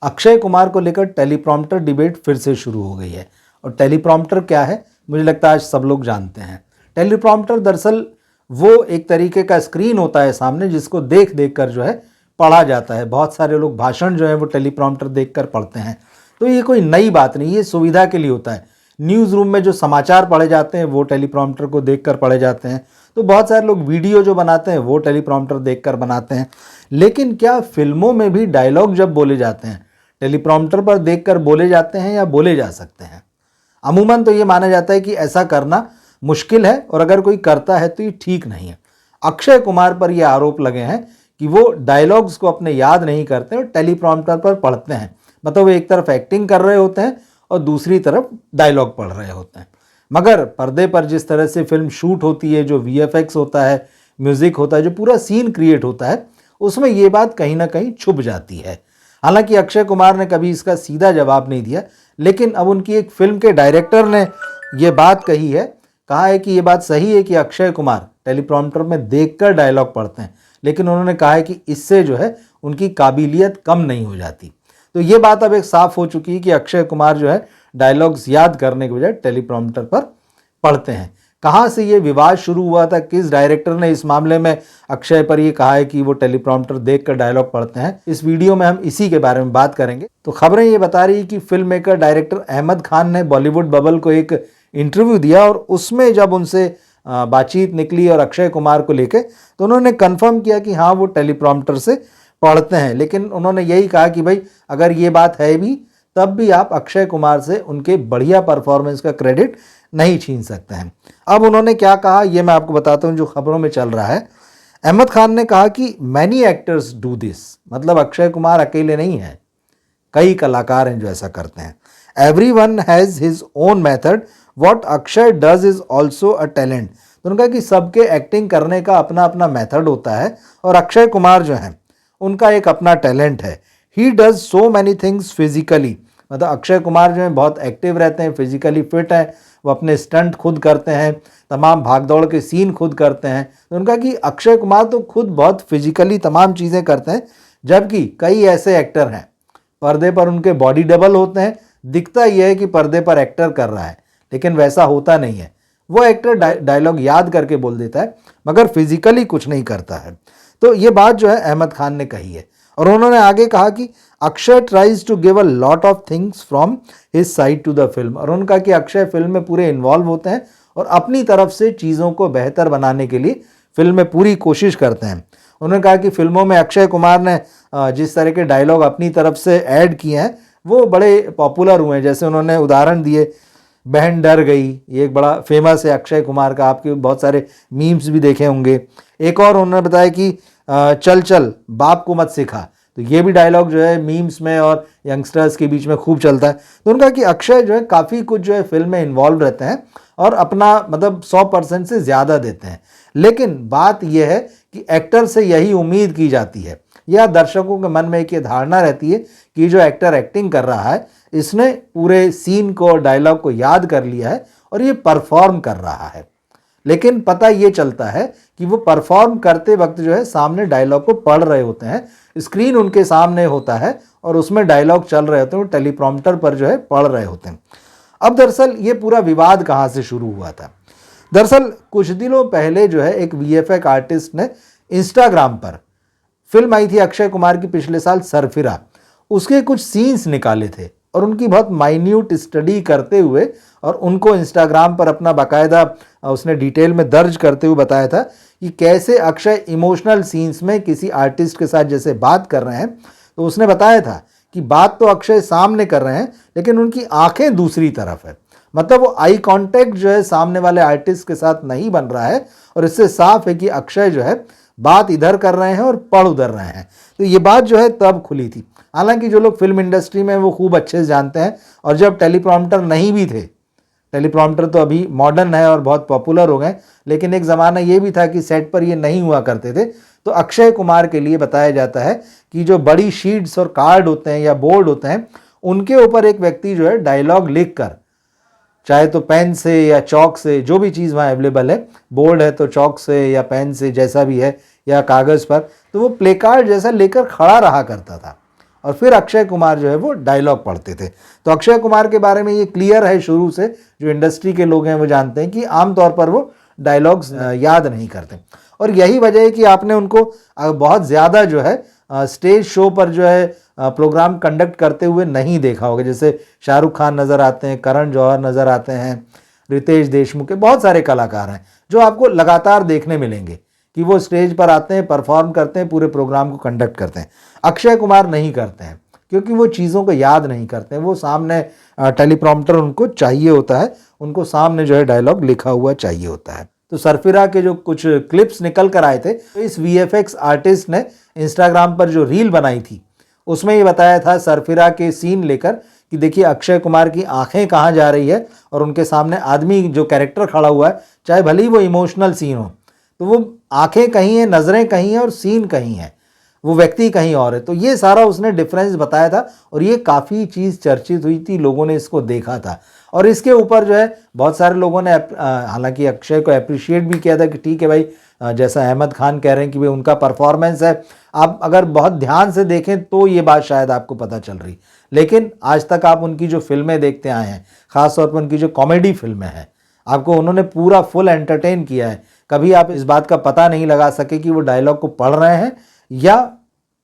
अक्षय कुमार को लेकर teleprompter debate फिर से शुरू हो गई है। और टेलीप्रॉम्प्टर क्या है, मुझे लगता है आज सब लोग जानते हैं। टेलीप्रॉम्प्टर दरअसल वो एक तरीके का स्क्रीन होता है सामने, जिसको देख देख कर जो है पढ़ा जाता है। बहुत सारे लोग भाषण जो है वो टेलीप्रॉम्प्टर देख कर पढ़ते हैं। तो ये कोई नई बात नहीं, ये सुविधा के लिए होता है। न्यूज़ रूम में जो समाचार पढ़े जाते हैं वो टेलीप्रॉम्प्टर को देख कर पढ़े जाते हैं। तो बहुत सारे लोग वीडियो जो बनाते हैं वो टेलीप्रॉम्प्टर देख कर बनाते हैं। लेकिन क्या फिल्मों में भी डायलॉग जब बोले जाते हैं टेलीप्रॉम्प्टर पर देख कर बोले जाते हैं या बोले जा सकते हैं? अमूमन तो ये माना जाता है कि ऐसा करना मुश्किल है, और अगर कोई करता है तो ये ठीक नहीं है। अक्षय कुमार पर ये आरोप लगे हैं कि वो डायलॉग्स को अपने याद नहीं करते और टेलीप्रॉम्प्टर पर पढ़ते हैं। मतलब वो एक तरफ एक्टिंग कर रहे होते हैं और दूसरी तरफ डायलॉग पढ़ रहे होते हैं। मगर पर्दे पर जिस तरह से फिल्म शूट होती है, जो वीएफएक्स होता है, म्यूज़िक होता है, जो पूरा सीन क्रिएट होता है, उसमें ये बात कहीं ना कहीं छुप जाती है। हालांकि अक्षय कुमार ने कभी इसका सीधा जवाब नहीं दिया, लेकिन अब उनकी एक फिल्म के डायरेक्टर ने ये बात कही है। कहा है कि ये बात सही है कि अक्षय कुमार टेलीप्रॉम्प्टर में देखकर डायलॉग पढ़ते हैं, लेकिन उन्होंने कहा है कि इससे जो है उनकी काबिलियत कम नहीं हो जाती। तो ये बात अब एक साफ हो चुकी है कि अक्षय कुमार जो है डायलॉग्स याद करने के बजाय टेलीप्रॉम्प्टर पर पढ़ते हैं। कहाँ से ये विवाद शुरू हुआ था, किस डायरेक्टर ने इस मामले में अक्षय पर ये कहा है कि वो टेलीप्रॉम्प्टर देखकर डायलॉग पढ़ते हैं, इस वीडियो में हम इसी के बारे में बात करेंगे। तो खबरें ये बता रही कि film maker director Ahmed Khan ने बॉलीवुड बबल को एक इंटरव्यू दिया, और उसमें जब उनसे बातचीत निकली और अक्षय कुमार को लेके, तो उन्होंने कन्फर्म किया कि हाँ वो टेलीप्रॉम्प्टर से पढ़ते हैं। लेकिन उन्होंने यही कहा कि भाई अगर ये बात है भी, तब भी आप अक्षय कुमार से उनके बढ़िया परफॉर्मेंस का क्रेडिट नहीं छीन सकते हैं। अब उन्होंने क्या कहा ये मैं आपको बताता हूँ जो खबरों में चल रहा है। अहमद खान ने कहा कि मैनी एक्टर्स डू दिस, मतलब अक्षय कुमार अकेले नहीं हैं, कई कलाकार हैं जो ऐसा करते हैं। Everyone has his own method, what Akshay does is also a talent. तो उन्होंने कहा कि सबके एक्टिंग करने का अपना अपना मेथड होता है, और अक्षय कुमार जो हैं उनका एक अपना टैलेंट है। He does so many things physically, मतलब अक्षय कुमार जो है बहुत एक्टिव रहते हैं, फिजिकली फिट हैं, वो अपने स्टंट खुद करते हैं, तमाम भागदौड़ के सीन खुद करते हैं। तो उनका कि अक्षय कुमार तो खुद बहुत फिजिकली तमाम चीज़ें करते हैं, जबकि कई ऐसे एक्टर हैं पर्दे पर उनके बॉडी डबल होते हैं, दिखता यह है कि पर्दे पर एक्टर कर रहा है, लेकिन वैसा होता नहीं है। वो एक्टर डायलॉग याद करके बोल देता है, मगर फिजिकली कुछ नहीं करता है। तो ये बात जो है अहमद खान ने कही है। और उन्होंने आगे कहा कि Akshay tries to give a lot of things from his side to the film, और उनका कि अक्षय फिल्म में पूरे इन्वॉल्व होते हैं और अपनी तरफ से चीज़ों को बेहतर बनाने के लिए फिल्म में पूरी कोशिश करते हैं। उन्होंने कहा कि फिल्मों में अक्षय कुमार ने जिस तरह के डायलॉग अपनी तरफ से ऐड किए हैं वो बड़े पॉपुलर हुए हैं। जैसे उन्होंने उदाहरण दिए, बहन डर गई, ये एक बड़ा फेमस है अक्षय कुमार का, आपके बहुत सारे मीम्स भी देखे होंगे। एक और उन्होंने बताया कि चल चल बाप को मत सिखा, तो ये भी डायलॉग जो है मीम्स में और यंगस्टर्स के बीच में खूब चलता है। तो उनका कि अक्षय जो है काफ़ी कुछ जो है फिल्म में इन्वॉल्व रहते हैं और अपना मतलब 100% से ज़्यादा देते हैं। लेकिन बात यह है कि एक्टर से यही उम्मीद की जाती है, या दर्शकों के मन में एक ये धारणा रहती है कि जो एक्टर एक्टिंग कर रहा है इसने पूरे सीन को और डायलॉग को याद कर लिया है और ये परफॉर्म कर रहा है। लेकिन पता ये चलता है कि वो परफॉर्म करते वक्त जो है सामने डायलॉग को पढ़ रहे होते हैं, स्क्रीन उनके सामने होता है और उसमें डायलॉग चल रहे होते हैं, वो टेलीप्रॉम्प्टर पर जो है पढ़ रहे होते हैं। अब दरअसल ये पूरा विवाद कहाँ से शुरू हुआ था? दरअसल कुछ दिनों पहले जो है एक वीएफएक्स आर्टिस्ट ने इंस्टाग्राम पर, फिल्म आई थी अक्षय कुमार की पिछले साल सरफिरा, उसके कुछ सीन्स निकाले थे और उनकी बहुत माइन्यूट स्टडी करते हुए और उनको इंस्टाग्राम पर अपना बाकायदा उसने डिटेल में दर्ज करते हुए बताया था कि कैसे अक्षय इमोशनल सीन्स में किसी आर्टिस्ट के साथ जैसे बात कर रहे हैं, तो उसने बताया था कि बात तो अक्षय सामने कर रहे हैं लेकिन उनकी आंखें दूसरी तरफ है। मतलब वो आई कांटेक्ट जो है सामने वाले आर्टिस्ट के साथ नहीं बन रहा है, और इससे साफ है कि अक्षय जो है बात इधर कर रहे हैं और पढ़ उधर रहे हैं। तो ये बात जो है तब खुली थी। हालांकि जो लोग फिल्म इंडस्ट्री में वो खूब अच्छे से जानते हैं, और जब टेलीप्रॉम्प्टर नहीं भी थे, टेलीप्रॉम्प्टर तो अभी मॉडर्न है और बहुत पॉपुलर हो गए, लेकिन एक ज़माना ये भी था कि सेट पर ये नहीं हुआ करते थे। तो अक्षय कुमार के लिए बताया जाता है कि जो बड़ी शीट्स और कार्ड होते हैं या बोर्ड होते हैं, उनके ऊपर एक व्यक्ति जो है डायलॉग लिख कर, चाहे तो पेन से या चौक से, जो भी चीज़ वहाँ अवेलेबल है, बोर्ड है तो चौक से या पेन से जैसा भी है, या कागज़ पर, तो वो प्ले कार्ड जैसा लेकर खड़ा रहा करता था और फिर अक्षय कुमार जो है वो डायलॉग पढ़ते थे। तो अक्षय कुमार के बारे में ये क्लियर है शुरू से, जो इंडस्ट्री के लोग हैं वो जानते हैं कि आमतौर पर वो डायलॉग्स याद नहीं करते। और यही वजह है कि आपने उनको बहुत ज़्यादा जो है स्टेज शो पर जो है प्रोग्राम कंडक्ट करते हुए नहीं देखा होगा। जैसे शाहरुख खान नज़र आते हैं, करण जौहर नज़र आते हैं, रितेश देशमुख के बहुत सारे कलाकार हैं जो आपको लगातार देखने मिलेंगे कि वो स्टेज पर आते हैं, परफॉर्म करते हैं, पूरे प्रोग्राम को कंडक्ट करते हैं। अक्षय कुमार नहीं करते हैं क्योंकि वो चीज़ों को याद नहीं करते हैं। वो सामने टेलीप्रॉम्प्टर उनको चाहिए होता है, उनको सामने जो है डायलॉग लिखा हुआ चाहिए होता है। तो सरफिरा के जो कुछ क्लिप्स निकल कर आए थे, तो इस VFX आर्टिस्ट ने इंस्टाग्राम पर जो रील बनाई थी उसमें ये बताया था सरफिरा के सीन लेकर कि देखिए अक्षय कुमार की आंखें कहाँ जा रही है और उनके सामने आदमी जो कैरेक्टर खड़ा हुआ है, चाहे भले ही वो इमोशनल सीन हो, तो वो आंखें कहीं हैं, नज़रें कहीं हैं और सीन कहीं है, वो व्यक्ति कहीं और है। तो ये सारा उसने डिफरेंस बताया था और ये काफ़ी चीज़ चर्चित हुई थी, लोगों ने इसको देखा था। और इसके ऊपर जो है बहुत सारे लोगों ने हालांकि अक्षय को अप्रिशिएट भी किया था कि ठीक है भाई, जैसा अहमद खान कह रहे हैं कि भाई उनका परफॉर्मेंस है, आप अगर बहुत ध्यान से देखें तो ये बात शायद आपको पता चल रही। लेकिन आज तक आप उनकी जो फिल्में देखते आए हैं, ख़ासतौर पर उनकी जो कॉमेडी फिल्में हैं, आपको उन्होंने पूरा फुल एंटरटेन किया है। कभी आप इस बात का पता नहीं लगा सके कि वो डायलॉग को पढ़ रहे हैं या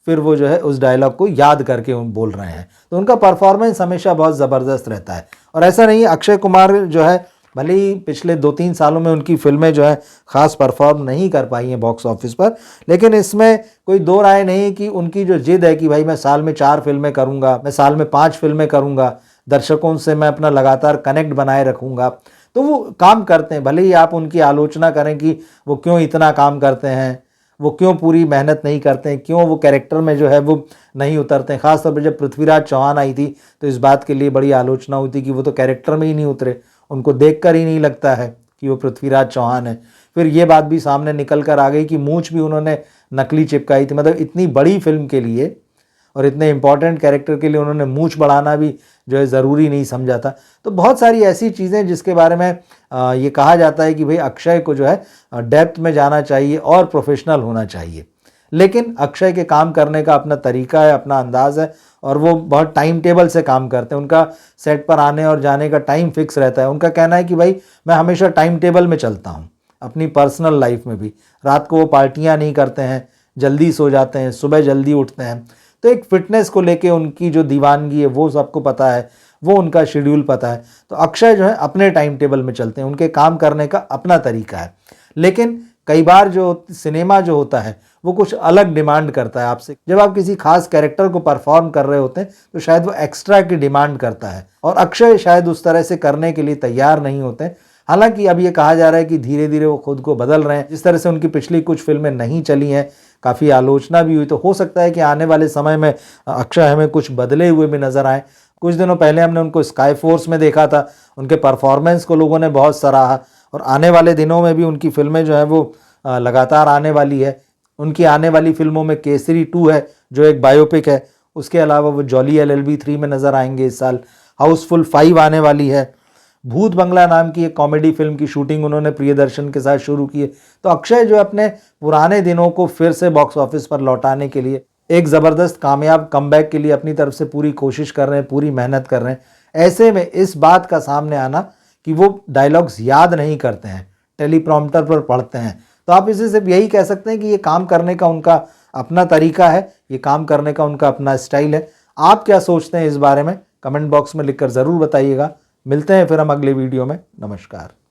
फिर वो जो है उस डायलॉग को याद करके बोल रहे हैं। तो उनका परफॉर्मेंस हमेशा बहुत ज़बरदस्त रहता है। और ऐसा नहीं, अक्षय कुमार जो है भले ही पिछले 2-3 सालों में उनकी फिल्में जो है ख़ास परफॉर्म नहीं कर पाई हैं बॉक्स ऑफिस पर, लेकिन इसमें कोई दो राय नहीं कि उनकी जो जिद है कि भाई मैं साल में 4 फिल्में करूँगा, मैं साल में 5 फिल्में करूँगा, दर्शकों से मैं अपना लगातार कनेक्ट बनाए रखूँगा, तो वो काम करते हैं। भले ही आप उनकी आलोचना करें कि वो क्यों इतना काम करते हैं, वो क्यों पूरी मेहनत नहीं करते हैं, क्यों वो कैरेक्टर में जो है वो नहीं उतरते हैं। ख़ासतौर पर जब पृथ्वीराज चौहान आई थी तो इस बात के लिए बड़ी आलोचना हुई थी कि वो तो कैरेक्टर में ही नहीं उतरे, उनको देखकर ही नहीं लगता है कि वो पृथ्वीराज चौहान है। फिर ये बात भी सामने निकल कर आ गई कि मूंछ भी उन्होंने नकली चिपकाई थी। मतलब इतनी बड़ी फिल्म के लिए और इतने इंपॉर्टेंट कैरेक्टर के लिए उन्होंने मूंछ बढ़ाना भी जो है ज़रूरी नहीं समझा था। तो बहुत सारी ऐसी चीज़ें जिसके बारे में ये कहा जाता है कि भाई अक्षय को जो है डेप्थ में जाना चाहिए और प्रोफेशनल होना चाहिए। लेकिन अक्षय के काम करने का अपना तरीका है, अपना अंदाज़ है और वो बहुत टाइम टेबल से काम करते हैं। उनका सेट पर आने और जाने का टाइम फिक्स रहता है। उनका कहना है कि भाई मैं हमेशा टाइम टेबल में चलता हूँ, अपनी पर्सनल लाइफ में भी। रात को वो पार्टियाँ नहीं करते हैं, जल्दी सो जाते हैं, सुबह जल्दी उठते हैं। तो एक फिटनेस को लेके उनकी जो दीवानगी है वो सबको पता है, वो उनका शेड्यूल पता है। तो अक्षय जो है अपने टाइम टेबल में चलते हैं, उनके काम करने का अपना तरीका है। लेकिन कई बार जो सिनेमा जो होता है वो कुछ अलग डिमांड करता है आपसे। जब आप किसी खास कैरेक्टर को परफॉर्म कर रहे होते हैं तो शायद वो एक्स्ट्रा की डिमांड करता है और अक्षय शायद उस तरह से करने के लिए तैयार नहीं होते। हालांकि अब ये कहा जा रहा है कि धीरे धीरे वो खुद को बदल रहे हैं। जिस तरह से उनकी पिछली कुछ फिल्में नहीं चली हैं, काफ़ी आलोचना भी हुई, तो हो सकता है कि आने वाले समय में अक्षय हमें कुछ बदले हुए भी नज़र आए। कुछ दिनों पहले हमने उनको स्काई फोर्स में देखा था, उनके परफॉर्मेंस को लोगों ने बहुत सराहा और आने वाले दिनों में भी उनकी फिल्में जो है वो लगातार आने वाली है। उनकी आने वाली फिल्मों में केसरी 2 है जो एक बायोपिक है, उसके अलावा वो जॉली LLB 3 में नज़र आएंगे इस साल। हाउसफुल 5 आने वाली है। भूत बंगला नाम की एक कॉमेडी फिल्म की शूटिंग उन्होंने प्रियदर्शन के साथ शुरू की है। तो अक्षय जो अपने पुराने दिनों को फिर से बॉक्स ऑफिस पर लौटाने के लिए एक ज़बरदस्त कामयाब कमबैक के लिए अपनी तरफ से पूरी कोशिश कर रहे हैं, पूरी मेहनत कर रहे हैं। ऐसे में इस बात का सामने आना कि वो डायलॉग्स याद नहीं करते हैं, टेलीप्रॉम्प्टर पर पढ़ते हैं, तो आप इसे सिर्फ यही कह सकते हैं कि ये काम करने का उनका अपना तरीका है, ये काम करने का उनका अपना स्टाइल है। आप क्या सोचते हैं इस बारे में कमेंट बॉक्स में लिखकर ज़रूर बताइएगा। मिलते हैं फिर हम अगले वीडियो में। नमस्कार।